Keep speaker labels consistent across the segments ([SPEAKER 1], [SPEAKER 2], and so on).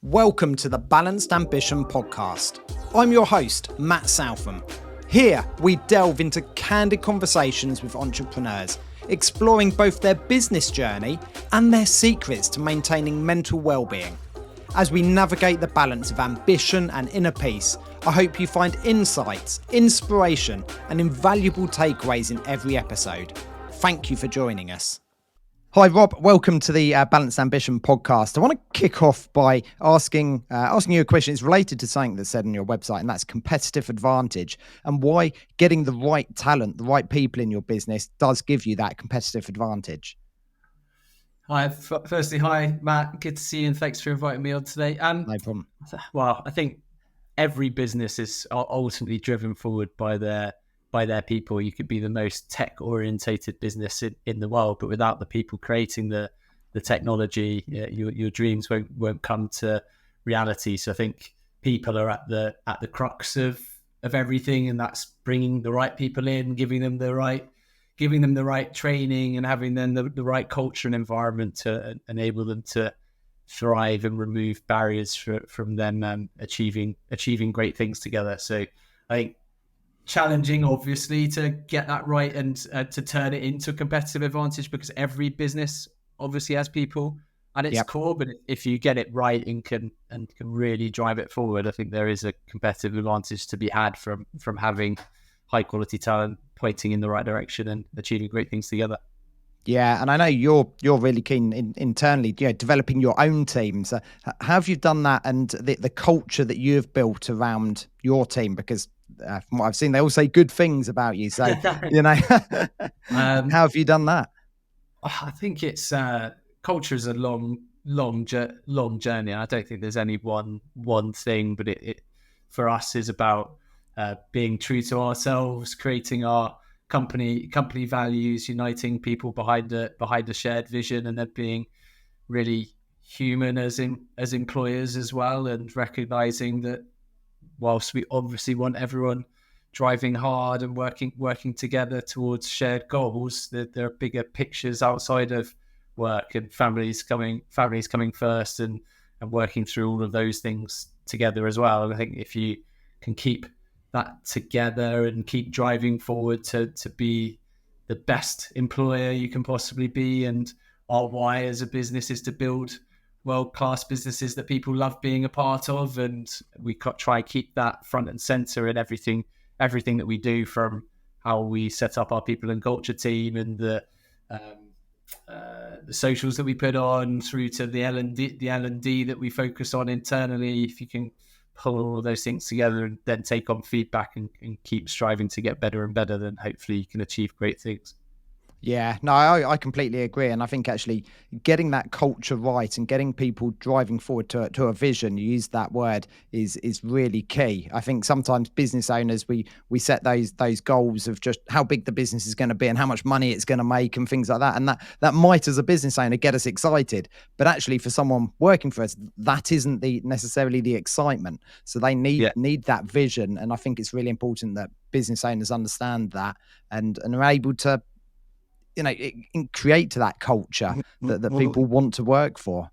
[SPEAKER 1] Welcome to the Balanced Ambition podcast. I'm your host, Matt Southam. Here, we delve into candid conversations with entrepreneurs, exploring both their business journey and their secrets to maintaining mental well-being. As we navigate the balance of ambition and inner peace, I hope you find insights, inspiration, and invaluable takeaways in every episode. Thank you for joining us. Hi, Rob. Welcome to the Balanced Ambition podcast. I want to kick off by asking you a question. It's related to something that's said on your website, and that's competitive advantage and why getting the right talent, the right people in your business does give you that competitive advantage.
[SPEAKER 2] Hi, firstly, hi, Matt. Good to see you, and thanks for inviting me on today.
[SPEAKER 1] No problem.
[SPEAKER 2] Well, I think every business is ultimately driven forward by their people. You could be the most tech-orientated business in the world, but without the people creating the technology, your dreams won't come to reality. So I think people are at the crux of everything, and that's bringing the right people in, giving them the right training, and having them the right culture and environment to enable them to thrive and remove barriers from them achieving great things together. So I think challenging, obviously, to get that right and to turn it into a competitive advantage, because every business obviously has people at its core. But if you get it right and can really drive it forward, I think there is a competitive advantage to be had from having high quality talent pointing in the right direction and achieving great things together.
[SPEAKER 1] Yeah, and I know you're really keen internally, developing your own teams. How have you done that, and the culture that you've built around your team? Because from what I've seen, they all say good things about you. So, how have you done that?
[SPEAKER 2] I think it's culture is a long journey. I don't think there's any one thing, but it for us is about being true to ourselves, creating our company values, uniting people behind a shared vision, and then being really human as employers as well, and recognizing that whilst we obviously want everyone driving hard and working together towards shared goals, that there are bigger pictures outside of work, and families coming first, and working through all of those things together as well. And I think if you can keep that together and keep driving forward to be the best employer you can possibly be, and our why as a business is to build world-class businesses that people love being a part of, and we try and keep that front and center in everything that we do, from how we set up our people and culture team, and the socials that we put on, through to the L&D that we focus on internally. If you can pull all of those things together and then take on feedback and keep striving to get better and better, then hopefully you can achieve great things.
[SPEAKER 1] Yeah, no, I completely agree. And I think actually getting that culture right and getting people driving forward to a vision, you use that word, is really key. I think sometimes business owners, we set those goals of just how big the business is going to be and how much money it's going to make and things like that. And that might, as a business owner, get us excited. But actually for someone working for us, that isn't necessarily the excitement. So they need that vision. And I think it's really important that business owners understand that and are able to create that culture that people want to work for.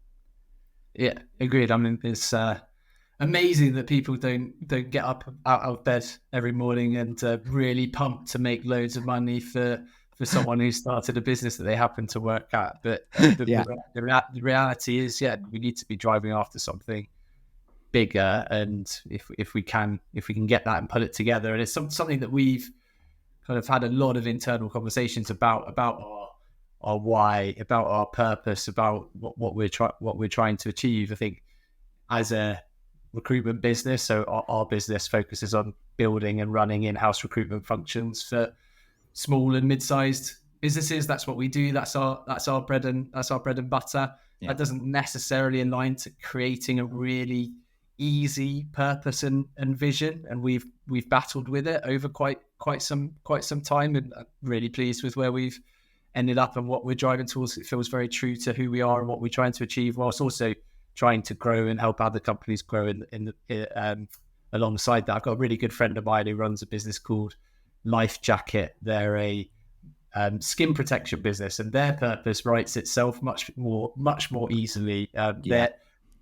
[SPEAKER 2] Yeah, agreed. I mean, it's amazing that people don't get up out of bed every morning and really pumped to make loads of money for someone who started a business that they happen to work at. But the reality is, we need to be driving after something bigger, and if we can get that and put it together, and it's something that we've kind of had a lot of internal conversations about our why, about our purpose, about what we're trying to achieve. I think as a recruitment business, so our business focuses on building and running in-house recruitment functions for small and mid-sized businesses. That's what we do. That's our bread and butter. Yeah. That doesn't necessarily align to creating a really easy purpose and vision, and we've battled with it over quite some time, and I'm really pleased with where we've ended up and what we're driving towards. It feels very true to who we are and what we're trying to achieve, whilst also trying to grow and help other companies grow alongside that. I've got a really good friend of mine who runs a business called Life Jacket. They're a skin protection business, and their purpose writes itself much more easily.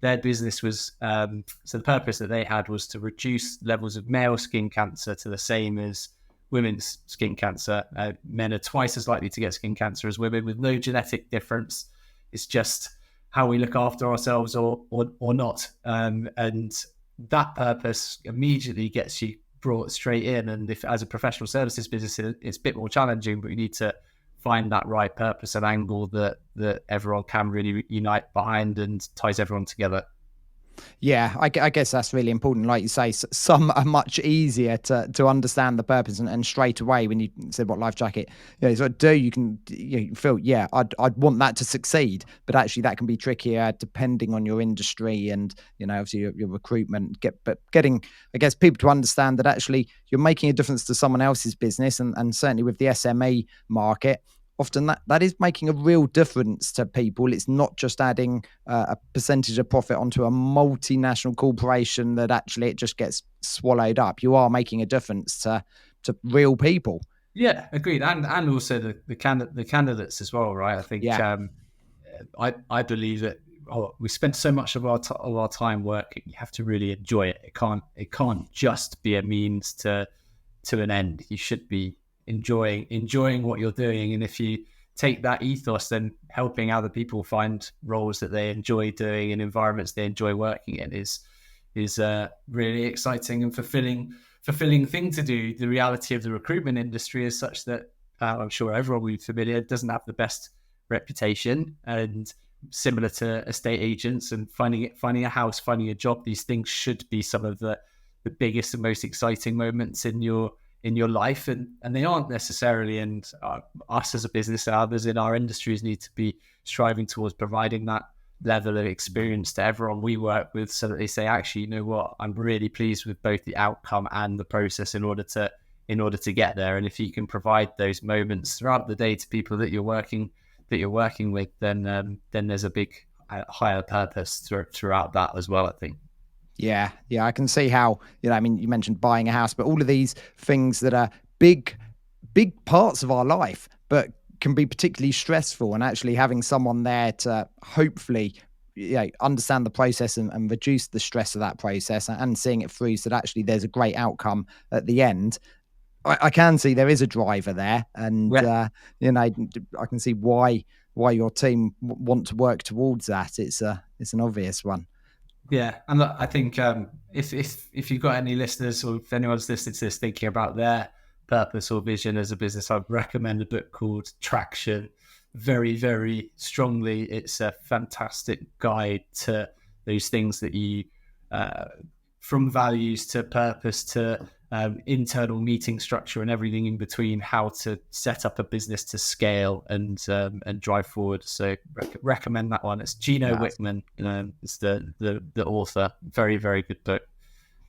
[SPEAKER 2] their business was, so the purpose that they had was to reduce levels of male skin cancer to the same as women's skin cancer. Men are twice as likely to get skin cancer as women, with no genetic difference. It's just how we look after ourselves or not. And that purpose immediately gets you brought straight in. And if, as a professional services business, it's a bit more challenging, but you need to find that right purpose and angle that everyone can really unite behind and ties everyone together.
[SPEAKER 1] Yeah, I guess that's really important. Like you say, some are much easier to understand the purpose, and straight away when you said what life jacket, sort of do, you can feel, yeah, I'd want that to succeed, but actually that can be trickier depending on your industry and obviously your recruitment. But getting, I guess, people to understand that actually you're making a difference to someone else's business, and certainly with the SME market, often that is making a real difference to people. It's not just adding a percentage of profit onto a multinational corporation that actually it just gets swallowed up. You are making a difference to real people.
[SPEAKER 2] Yeah, agreed. And also the candidates as well, right? I think
[SPEAKER 1] Yeah.
[SPEAKER 2] I believe that we spend so much of our time working. You have to really enjoy it. It can't just be a means to an end. You should be enjoying what you're doing, and if you take that ethos, then helping other people find roles that they enjoy doing and environments they enjoy working in is a really exciting and fulfilling thing to do. The reality of the recruitment industry is such that I'm sure everyone will be familiar, doesn't have the best reputation, and similar to estate agents and finding a house, finding a job, these things should be some of the biggest and most exciting moments in your life, and they aren't necessarily. And us as a business and others in our industries need to be striving towards providing that level of experience to everyone we work with, so that they say, actually, you know what, I'm really pleased with both the outcome and the process in order to get there. And if you can provide those moments throughout the day to people that you're working with, then there's a big higher purpose throughout that as well, I think.
[SPEAKER 1] Yeah, I can see how, I mean, you mentioned buying a house, but all of these things that are big parts of our life, but can be particularly stressful, and actually having someone there to hopefully, understand the process and reduce the stress of that process, and seeing it through so that actually there's a great outcome at the end. I can see there is a driver there, and
[SPEAKER 2] Yeah.
[SPEAKER 1] I can see why your team want to work towards that. It's an obvious one.
[SPEAKER 2] Yeah, and look, I think if you've got any listeners, or if anyone's listening to this thinking about their purpose or vision as a business, I'd recommend a book called Traction very, very strongly. It's a fantastic guide to those things that you, from values to purpose to internal meeting structure and everything in between, how to set up a business to scale and drive forward. So recommend that one. It's Gino Wickman, is the author. Very, very good book.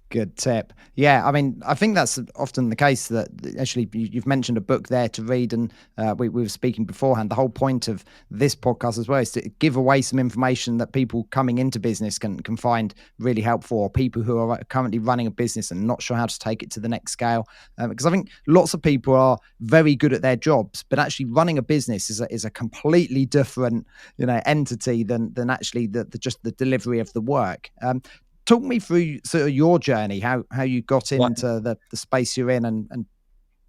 [SPEAKER 1] Good tip. Yeah, I mean, I think that's often the case, that actually you've mentioned a book there to read, and we were speaking beforehand. The whole point of this podcast as well is to give away some information that people coming into business can find really helpful, or people who are currently running a business and not sure how to take it to the next scale. Because I think lots of people are very good at their jobs, but actually running a business is a completely different entity than actually just the delivery of the work. Talk me through sort of your journey, how you got into the space you're in and
[SPEAKER 2] so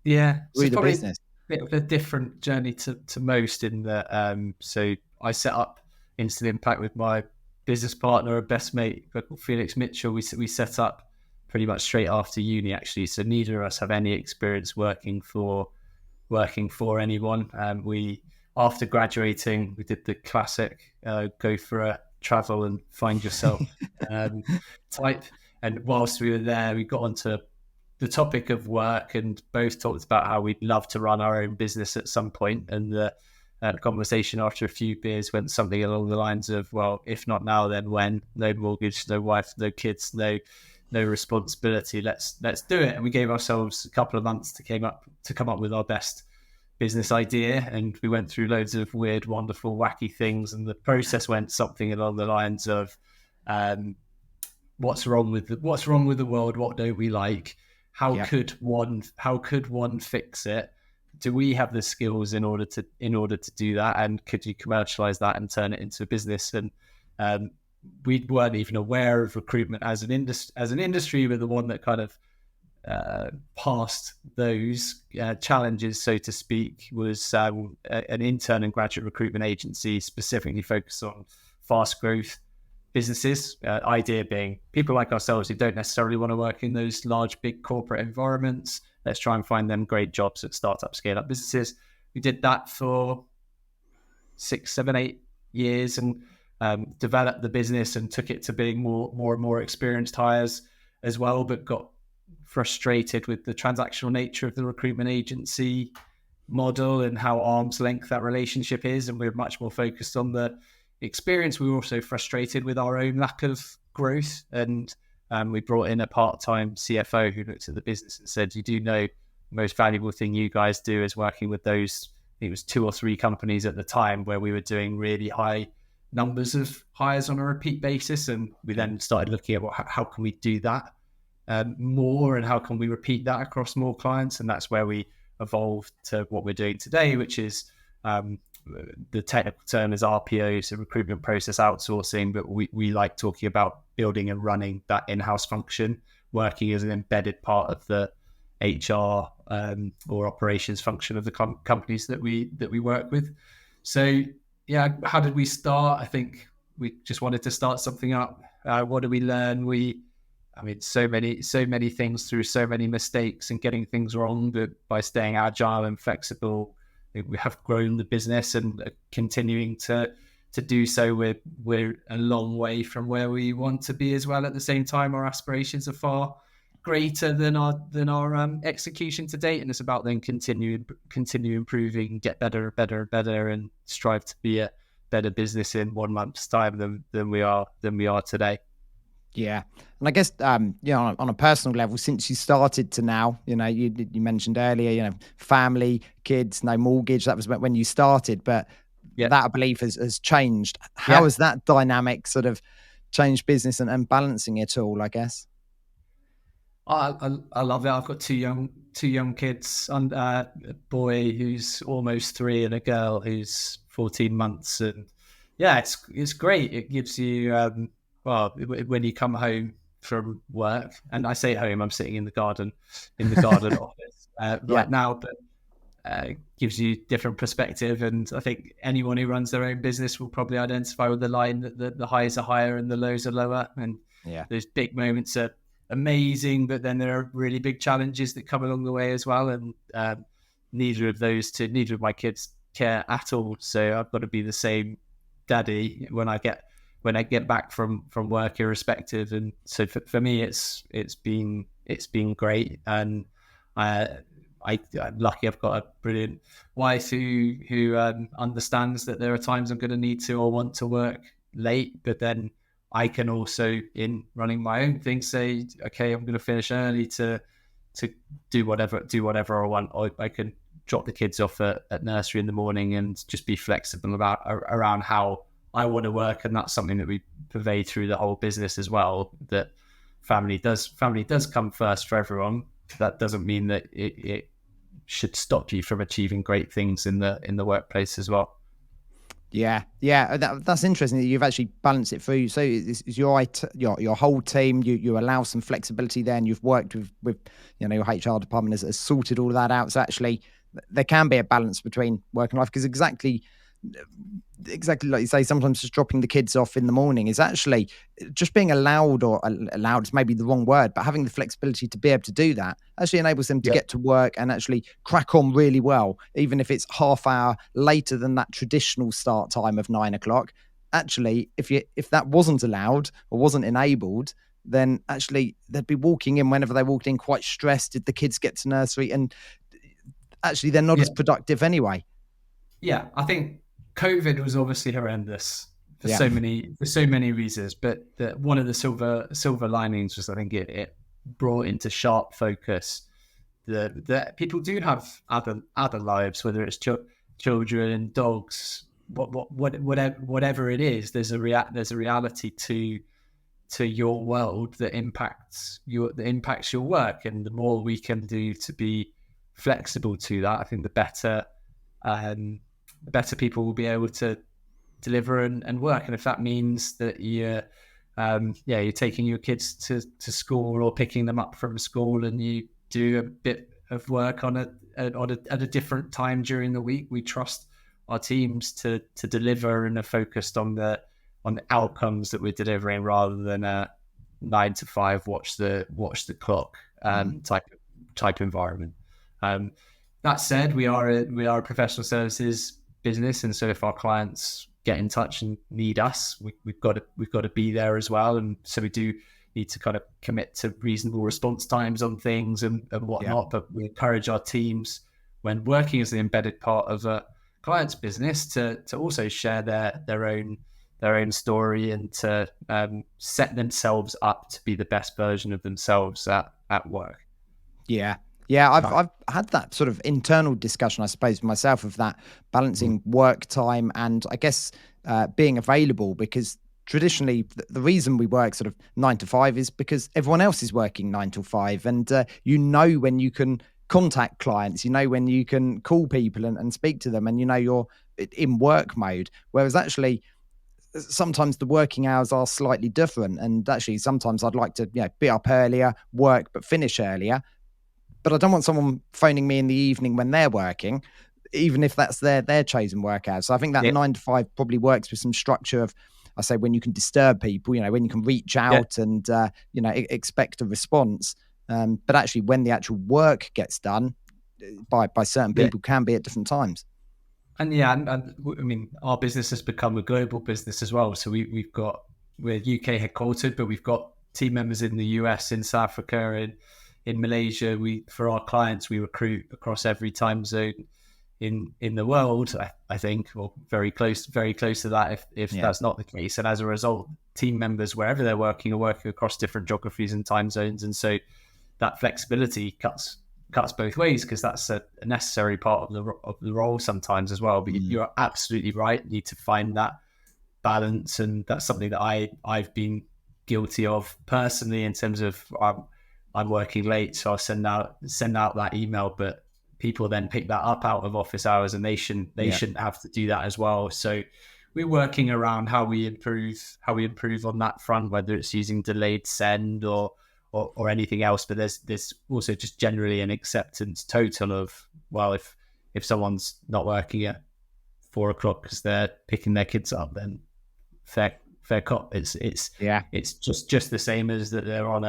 [SPEAKER 1] through
[SPEAKER 2] it's
[SPEAKER 1] the
[SPEAKER 2] probably
[SPEAKER 1] business.
[SPEAKER 2] a bit of a different journey to most, in that so I set up Instant Impact with my business partner, a best mate called Felix Mitchell. We set up pretty much straight after uni, actually. So neither of us have any experience working for anyone. We, after graduating, we did the classic go for a travel and find yourself type. And whilst we were there, we got onto the topic of work, and both talked about how we'd love to run our own business at some point. And the conversation after a few beers went something along the lines of, well, if not now, then when? No mortgage, no wife, no kids, no responsibility. Let's do it. And we gave ourselves a couple of months to come up with our best business idea, and we went through loads of weird, wonderful, wacky things. And the process went something along the lines of, what's wrong with the world? What don't we like? How could one fix it? Do we have the skills in order to do that? And could you commercialize that and turn it into a business? And we weren't even aware of recruitment as an industry, but the one that kind of past those challenges, so to speak, was an intern and graduate recruitment agency specifically focused on fast growth businesses. Idea being people like ourselves who don't necessarily want to work in those large, big corporate environments. Let's try and find them great jobs at startup, scale up businesses. We did that for 6, 7, 8 years and developed the business and took it to being more and more experienced hires as well, but got frustrated with the transactional nature of the recruitment agency model and how arm's length that relationship is. And we're much more focused on the experience. We were also frustrated with our own lack of growth. And we brought in a part-time CFO who looked at the business and said, you do know the most valuable thing you guys do is working with those, I think it was 2 or 3 companies at the time where we were doing really high numbers of hires on a repeat basis. And we then started looking at how can we do that more, and how can we repeat that across more clients. And that's where we evolved to what we're doing today, which is the technical term is RPO, so recruitment process outsourcing, but we like talking about building and running that in-house function, working as an embedded part of the HR or operations function of the companies that we work with. So yeah, how did we start? I think we just wanted to start something up. What did we learn? So many things through so many mistakes and getting things wrong, but by staying agile and flexible, we have grown the business and continuing to do so. We're a long way from where we want to be as well. At the same time, our aspirations are far greater than our execution to date, and it's about then continue improving, get better, and strive to be a better business in 1 month's time than we are today.
[SPEAKER 1] Yeah. And I guess, on a personal level, since you started to now, you mentioned earlier, family, kids, no mortgage, that was when you started, but that I believe has changed. How has that dynamic sort of changed business and balancing it all, I guess?
[SPEAKER 2] I love it. I've got two young kids, and a boy who's almost 3 and a girl who's 14 months. And it's great. It gives you, when you come home from work, and I say home, I'm sitting in the garden office right now, but gives you different perspective. And I think anyone who runs their own business will probably identify with the line that the highs are higher and the lows are lower. And those big moments are amazing, but then there are really big challenges that come along the way as well. And neither of my kids care at all. So I've got to be the same daddy when I get back from work, irrespective. And so for me, it's been great. And I'm lucky I've got a brilliant wife who understands that there are times I'm going to need to or want to work late, but then I can also, in running my own thing, say, okay, I'm going to finish early to do whatever I want. Or I can drop the kids off at nursery in the morning and just be flexible around how I want to work. And that's something that we pervade through the whole business as well, that family does come first for everyone. That doesn't mean that it should stop you from achieving great things in the workplace as well.
[SPEAKER 1] Yeah. That's interesting that you've actually balanced it through. So is your whole team, you allow some flexibility there, and you've worked with your HR department has sorted all of that out. So actually there can be a balance between work and life, because exactly like you say, sometimes just dropping the kids off in the morning is actually just being allowed is maybe the wrong word, but having the flexibility to be able to do that actually enables them to get to work and actually crack on really well, even if it's half hour later than that traditional start time of 9 o'clock. Actually, if that wasn't allowed or wasn't enabled, then actually they'd be walking in whenever they walked in quite stressed. Did the kids get to nursery? And actually they're not as productive anyway.
[SPEAKER 2] Yeah, I think COVID was obviously horrendous for so many reasons, but one of the silver linings was, I think it brought into sharp focus that people do have other lives, whether it's children, dogs, whatever it is. There's a reality to your world that impacts your work, and the more we can do to be flexible to that, I think the better people will be able to deliver and work. And if that means that you're taking your kids to school or picking them up from school, and you do a bit of work at a different time during the week, we trust our teams to deliver and are focused on the outcomes that we're delivering, rather than a 9 to 5 watch the clock type environment. That said, we are a professional services business, and so if our clients get in touch and need us, we've got to be there as well. And so we do need to kind of commit to reasonable response times on things and whatnot. But we encourage our teams, when working as the embedded part of a client's business, to also share their own story, and to set themselves up to be the best version of themselves at work.
[SPEAKER 1] Yeah, I've had that sort of internal discussion, I suppose, myself, of that balancing work time and, I guess, being available, because traditionally the reason we work sort of 9 to 5 is because everyone else is working 9 to 5, and when you can contact clients, when you can call people and speak to them, and you're in work mode. Whereas actually sometimes the working hours are slightly different, and actually sometimes I'd like to be up earlier, work but finish earlier. But I don't want someone phoning me in the evening when they're working, even if that's their chosen work hours. So I think that 9 to 5 probably works with some structure of, I say, when you can disturb people, when you can reach out and, expect a response. But actually when the actual work gets done by certain people can be at different times.
[SPEAKER 2] And I mean, our business has become a global business as well. So we're UK headquartered, but we've got team members in the US, in South Africa, in Malaysia. For our clients, we recruit across every time zone in the world, I think, or very close to that, if that's not the case. And as a result, team members, wherever they're working, are working across different geographies and time zones. And so that flexibility cuts both ways, because that's a necessary part of the role sometimes as well. But you're absolutely right. You need to find that balance, and that's something that I've been guilty of personally, in terms of I'm working late, so I'll send out that email, but people then pick that up out of office hours, and they shouldn't have to do that as well. So we're working around how we improve on that front, whether it's using delayed send or anything else. But there's also just generally an acceptance total of, well, if someone's not working at 4 o'clock because they're picking their kids up, then fair cop. It's just the same as that they're on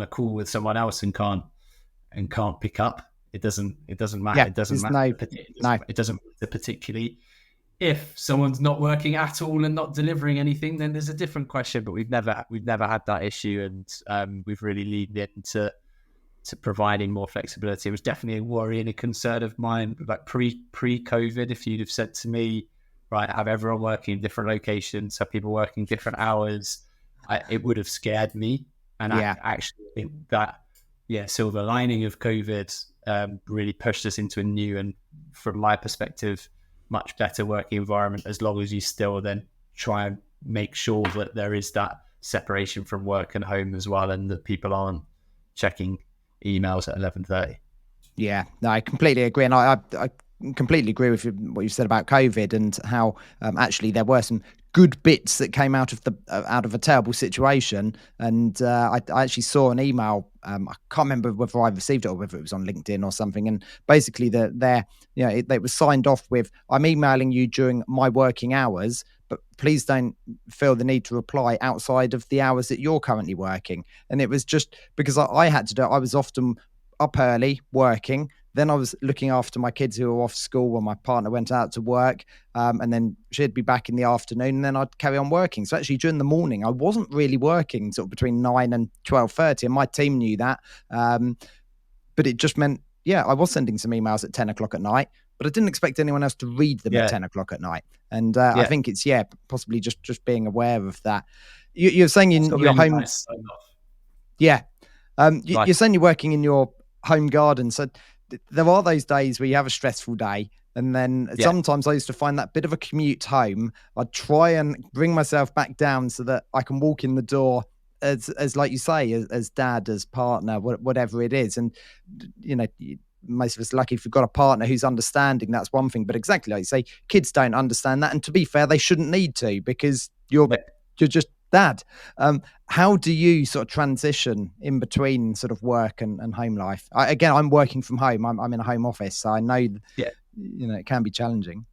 [SPEAKER 2] a call with someone else and can't pick up. It doesn't matter. It doesn't matter. It doesn't matter particularly. If someone's not working at all and not delivering anything, then there's a different question. But we've never had that issue, and we've really leaned into providing more flexibility. It was definitely a worry and a concern of mine, like pre-COVID. If you'd have said to me, right, have everyone working in different locations, have people working different hours, it would have scared me. And I actually think that silver lining of COVID really pushed us into a new, and from my perspective, much better working environment, as long as you still then try and make sure that there is that separation from work and home as well, and that people aren't checking emails at 11:30.
[SPEAKER 1] Yeah, no, I completely agree. And I completely agree with what you said about COVID, and how actually there were some good bits that came out of a terrible situation. And I actually saw an email. I can't remember whether I received it or whether it was on LinkedIn or something. And basically, it was signed off with, "I'm emailing you during my working hours, but please don't feel the need to reply outside of the hours that you're currently working." And it was just because I had to do it. I was often up early working. Then I was looking after my kids who were off school when my partner went out to work. And then she'd be back in the afternoon, and then I'd carry on working. So actually during the morning, I wasn't really working sort of between 9 and 12:30, and my team knew that. But it just meant, I was sending some emails at 10 o'clock at night, but I didn't expect anyone else to read them at 10 o'clock at night. And I think it's, possibly just being aware of that. You're saying in your home...
[SPEAKER 2] Nice.
[SPEAKER 1] You're saying you're working in your home garden. So there are those days where you have a stressful day, and then sometimes I used to find that bit of a commute home. I'd try and bring myself back down so that I can walk in the door as like you say, as dad, as partner, whatever it is. And most of us are lucky if you've got a partner who's understanding. That's one thing, but exactly like you say, kids don't understand that, and to be fair, they shouldn't need to, because you're just dad. How do you sort of transition in between sort of work and home life? Again, I'm working from home. I'm in a home office, so I know,
[SPEAKER 2] Yeah.
[SPEAKER 1] it can be challenging.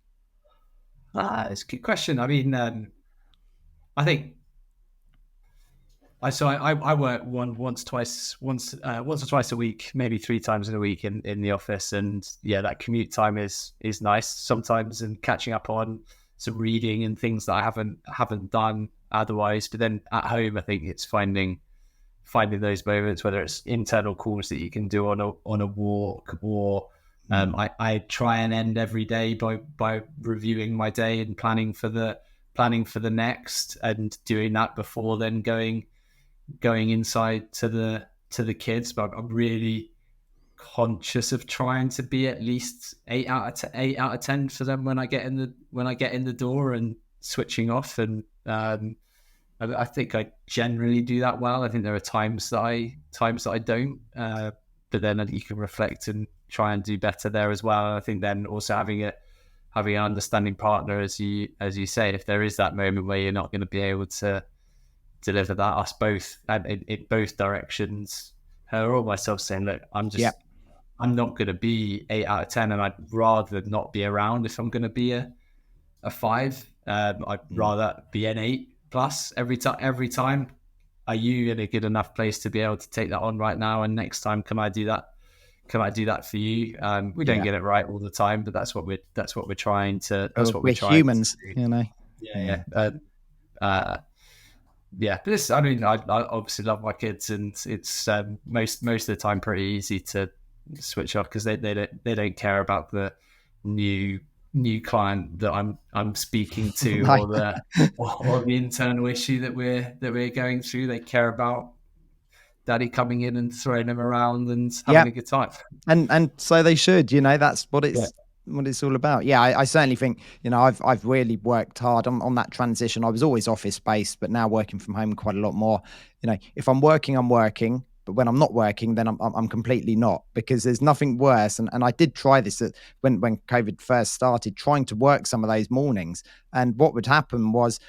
[SPEAKER 2] It's a good question. I mean, I think I work once or twice a week, maybe 3 times in a week in the office, and yeah, that commute time is nice sometimes, and catching up on some reading and things that I haven't done otherwise. But then at home, I think it's finding those moments, whether it's internal calls that you can do on a walk, or I try and end every day by reviewing my day and planning for the next, and doing that before then going inside to the kids. But I'm really conscious of trying to be at least 8 out of 10 for them when I get in the door, and switching off. And I think I generally do that well. I think there are times that I don't, but then you can reflect and try and do better there as well. And I think then also having an understanding partner, as you say, if there is that moment where you're not going to be able to deliver that, us both, and in both directions, her or myself, saying, look, I'm not going to be 8 out of 10, and I'd rather not be around if I'm going to be a 5. I'd rather be an 8+ every time. Are you in a good enough place to be able to take that on right now? And next time, can I do that? Can I do that for you? We don't get it right all the time, but that's what we're trying to. That's what we're trying.
[SPEAKER 1] Humans,
[SPEAKER 2] to do. Yeah. But this, I mean, I obviously love my kids, and it's most of the time pretty easy to switch off, because they don't care about the new client that I'm speaking to, or the internal issue that we're going through. They care about daddy coming in and throwing them around and having a good time.
[SPEAKER 1] And so they should, that's what it's all about. Yeah, I certainly think, I've really worked hard on that transition. I was always office based, but now working from home quite a lot more. If I'm working, I'm working. But when I'm not working, then I'm completely not, because there's nothing worse. And I did try this when COVID first started, trying to work some of those mornings. And what would happen was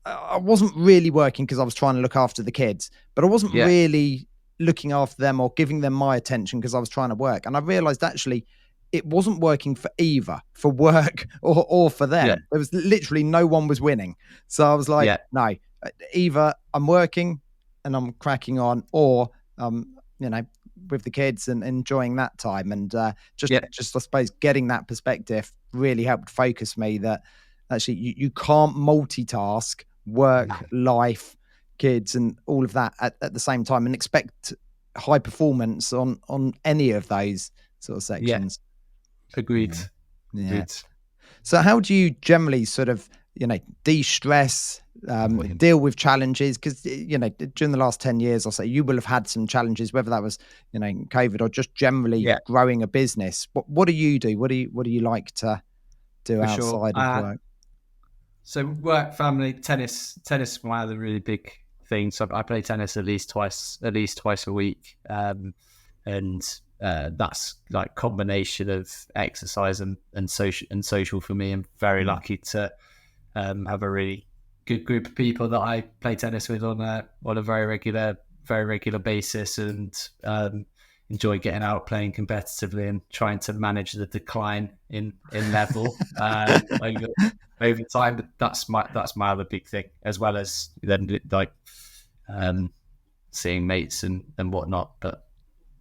[SPEAKER 1] I wasn't really working because I was trying to look after the kids, but I wasn't really looking after them or giving them my attention because I was trying to work. And I realized actually it wasn't working for either, for work or for them.
[SPEAKER 2] Yeah.
[SPEAKER 1] There was literally no one was winning. So I was like, no, either I'm working and I'm cracking on, or with the kids and enjoying that time. And just I suppose getting that perspective really helped focus me that actually you can't multitask work, life, kids, and all of that at the same time and expect high performance on any of those sort of sections.
[SPEAKER 2] Agreed.
[SPEAKER 1] So how do you generally sort of de-stress, deal with challenges? Because during the last 10 years, I'll say, you will have had some challenges, whether that was COVID or just generally growing a business. What do you do? What do you like to do outside of work?
[SPEAKER 2] So work, family, tennis is one of the really big things. So I play tennis at least twice a week, and that's like combination of exercise and social for me. I'm very lucky to have a really good group of people that I play tennis with on a very regular basis, and enjoy getting out, playing competitively, and trying to manage the decline in level over time. But that's my other big thing, as well as then like seeing mates and whatnot. But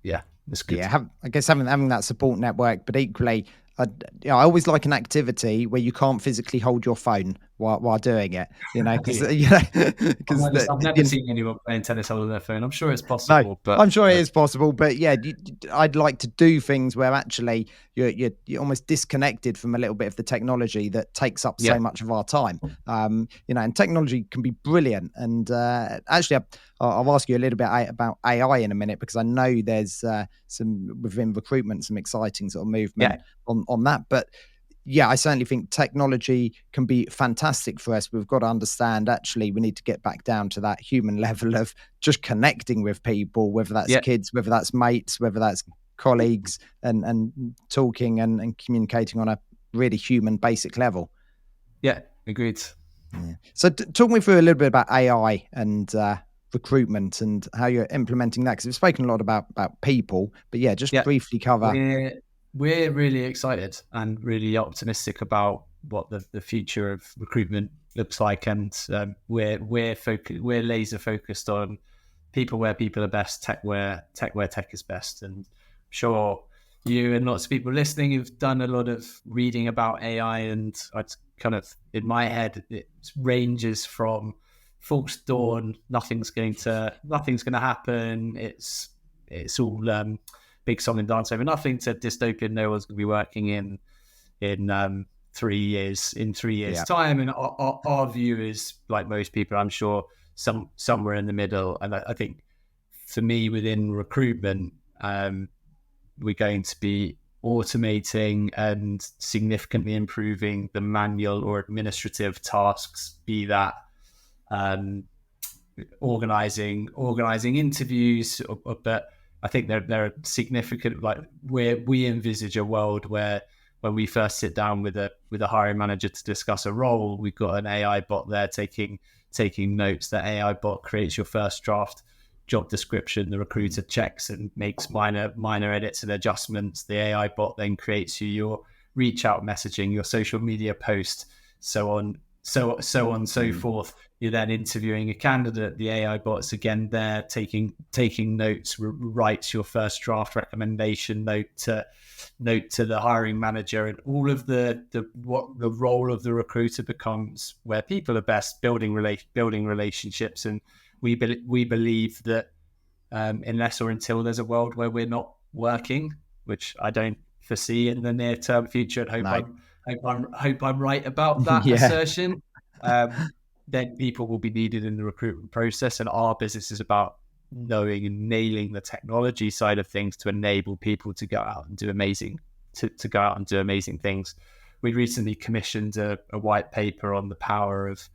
[SPEAKER 2] yeah, it's good.
[SPEAKER 1] Yeah, I guess having that support network, but equally, I always like an activity where you can't physically hold your phone while doing it. Because
[SPEAKER 2] I've never seen anyone playing tennis holding their phone. I'm sure it's possible.
[SPEAKER 1] No,
[SPEAKER 2] but
[SPEAKER 1] I'm sure it is possible. But yeah, I'd like to do things where actually you're almost disconnected from a little bit of the technology that takes up so much of our time. And technology can be brilliant. And actually, I'll ask you a little bit about AI in a minute, because I know there's some within recruitment, some exciting sort of movement on that. But yeah, I certainly think technology can be fantastic for us. We've got to understand, actually, we need to get back down to that human level of just connecting with people, whether that's kids, whether that's mates, whether that's colleagues and talking and communicating on a really human basic level.
[SPEAKER 2] Yeah, agreed.
[SPEAKER 1] Yeah. So talk me through a little bit about AI and recruitment and how you're implementing that, because we've spoken a lot about people, but yeah, just briefly cover.
[SPEAKER 2] We're really excited and really optimistic about what the future of recruitment looks like, and we're laser focused on people where people are best, tech where tech is best. And I'm sure you and lots of people listening have done a lot of reading about AI, and I'd kind of, in my head, it ranges from false dawn, nothing's going to happen, it's all big song and dance over nothing, to dystopian, no one's going to be working in 3 years time. And our view is, like most people, I'm sure, somewhere in the middle. And I think for me, within recruitment, we're going to be automating and significantly improving the manual or administrative tasks, be that organizing interviews, but I think there are significant, like, where we envisage a world where when we first sit down with a hiring manager to discuss a role, we've got an AI bot there taking notes. That AI bot creates your first draft job description. The recruiter checks and makes minor edits and adjustments. The AI bot then creates you your reach out messaging, your social media post, so on, so forth. You're then interviewing a candidate. The AI bot's again there taking notes, writes your first draft recommendation note to the hiring manager, and all of what the role of the recruiter becomes where people are best, building relationships. And we believe that unless or until there's a world where we're not working, which I don't foresee in the near term future, and hope I'm right about that assertion, then people will be needed in the recruitment process. And our business is about knowing and nailing the technology side of things to enable people to go out and do amazing things. We recently commissioned a white paper on the power of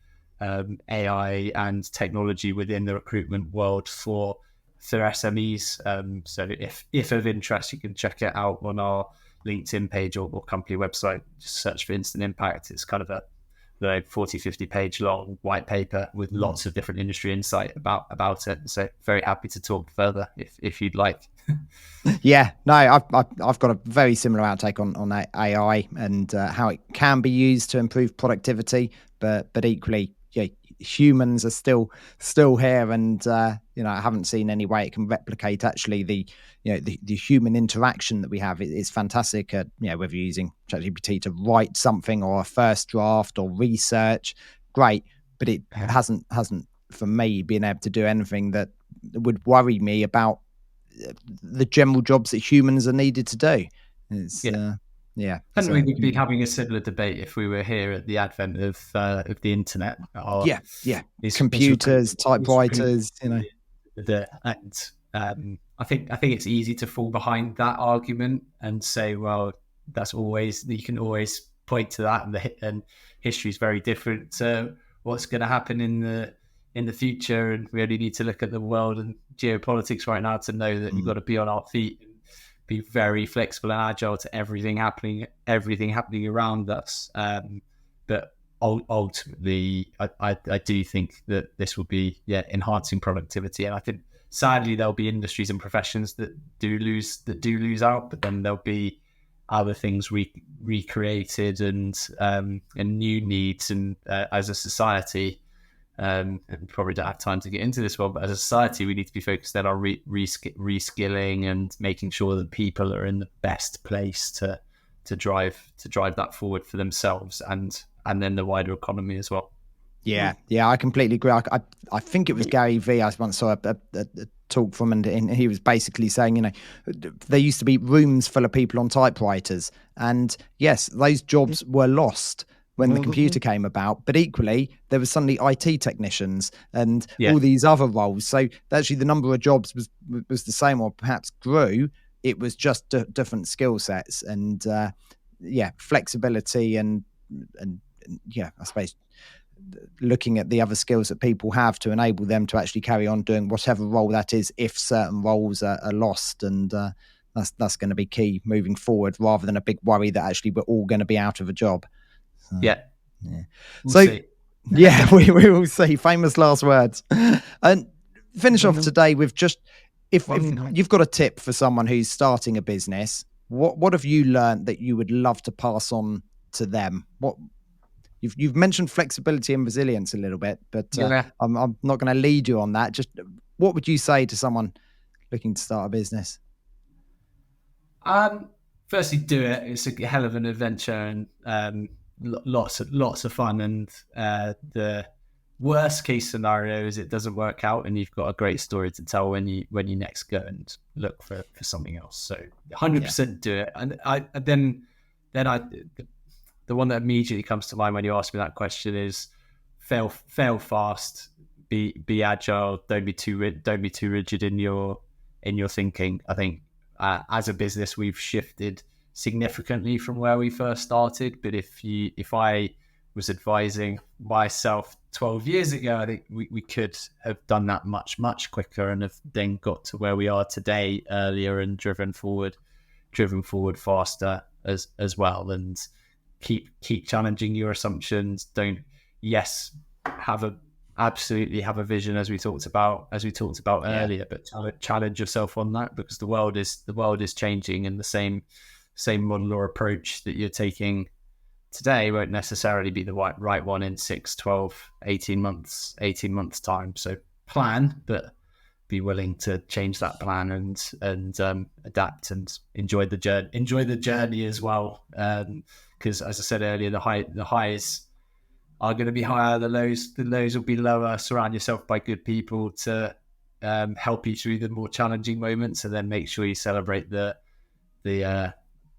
[SPEAKER 2] AI and technology within the recruitment world for SMEs. So if of interest, you can check it out on our LinkedIn page or company website. Just search for Instant Impact. It's kind of a 40-50 page long white paper with lots of different industry insight about it. So very happy to talk further if you'd like.
[SPEAKER 1] Yeah, no, I've got a very similar outtake on AI and how it can be used to improve productivity, but equally, humans are still here, and I haven't seen any way it can replicate actually the human interaction that we have. It's fantastic at whether you're using ChatGPT to write something or a first draft or research, great, but it hasn't for me been able to do anything that would worry me about the general jobs that humans are needed to do. It's
[SPEAKER 2] And we'd be having a similar debate if we were here at the advent of the internet.
[SPEAKER 1] Computers, typewriters,
[SPEAKER 2] and I think it's easy to fall behind that argument and say, well, you can always point to that, and history is very different to what's going to happen in the future, and we only need to look at the world and geopolitics right now to know that we've got to be on our feet and be very flexible and agile to everything happening around us. But ultimately, I do think that this will be enhancing productivity, and I think sadly there'll be industries and professions that do lose out, but then there'll be other things recreated and new needs, and as a society. And probably don't have time to get into this one, but as a society, we need to be focused on our reskilling and making sure that people are in the best place to drive that forward for themselves and then the wider economy as well.
[SPEAKER 1] Yeah, I completely agree. I think it was Gary Vee. I once saw a talk from, and he was basically saying, there used to be rooms full of people on typewriters, and yes, those jobs were lost when the computer came about, but equally there was suddenly IT technicians and all these other roles. So actually the number of jobs was the same, or perhaps grew. It was just different skill sets and flexibility and I suppose looking at the other skills that people have to enable them to actually carry on doing whatever role that is if certain roles are lost. And That's going to be key moving forward, rather than a big worry that actually we're all going to be out of a job. So,
[SPEAKER 2] Yeah.
[SPEAKER 1] We'll
[SPEAKER 2] So see.
[SPEAKER 1] Yeah, we will see. Famous last words. And finish off today with just, if you've got a tip for someone who's starting a business, what have you learned that you would love to pass on to them? What you've mentioned flexibility and resilience a little bit, but I'm not going to lead you on that. Just what would you say to someone looking to start a business?
[SPEAKER 2] Firstly, do it. It's a hell of an adventure and lots of fun. And the worst case scenario is it doesn't work out, and you've got a great story to tell when you next go and look for something else. So 100% do it. And the one that immediately comes to mind when you ask me that question is fail fast, be agile, don't be too rigid in your thinking. I think as a business we've shifted significantly from where we first started, but if I was advising myself 12 years ago, I think we could have done that much quicker and have then got to where we are today earlier and driven forward faster as well. And keep challenging your assumptions. Absolutely have a vision, as we talked about earlier, but challenge yourself on that, because the world is changing, and the same model or approach that you're taking today won't necessarily be the right one in 6, 12, 18 months time. So plan, but be willing to change that plan and adapt and enjoy the journey as well. Because as I said earlier, the highs are going to be higher, the lows will be lower. Surround yourself by good people to help you through the more challenging moments, and then make sure you celebrate the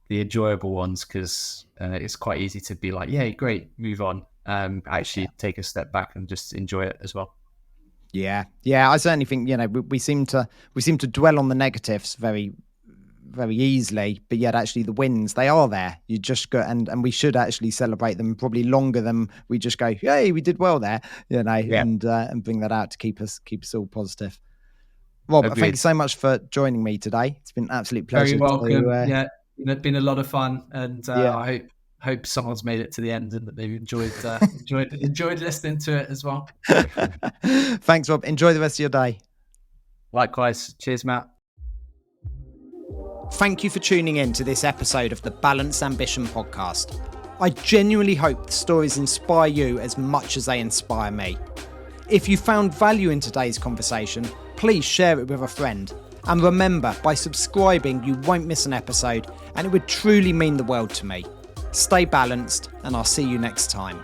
[SPEAKER 2] enjoyable ones, because it's quite easy to be like, yeah, great, move on. Take a step back and just enjoy it as well.
[SPEAKER 1] Yeah. I certainly think, we seem to dwell on the negatives very, very easily, but yet actually the wins, they are there. You just go and we should actually celebrate them probably longer than we just go, hey, we did well there, and bring that out to keep us all positive. Rob,
[SPEAKER 2] Agreed.
[SPEAKER 1] Thank you so much for joining me today. It's been an absolute pleasure.
[SPEAKER 2] Very welcome. It's been a lot of fun, and I hope someone's made it to the end and that they've enjoyed listening to it as well.
[SPEAKER 1] Thanks, Rob. Enjoy the rest of your day.
[SPEAKER 2] Likewise. Cheers, Matt.
[SPEAKER 1] Thank you for tuning in to this episode of the Balanced Ambition podcast. I genuinely hope the stories inspire you as much as they inspire me. If you found value in today's conversation, please share it with a friend. And remember, by subscribing, you won't miss an episode, and it would truly mean the world to me. Stay balanced, and I'll see you next time.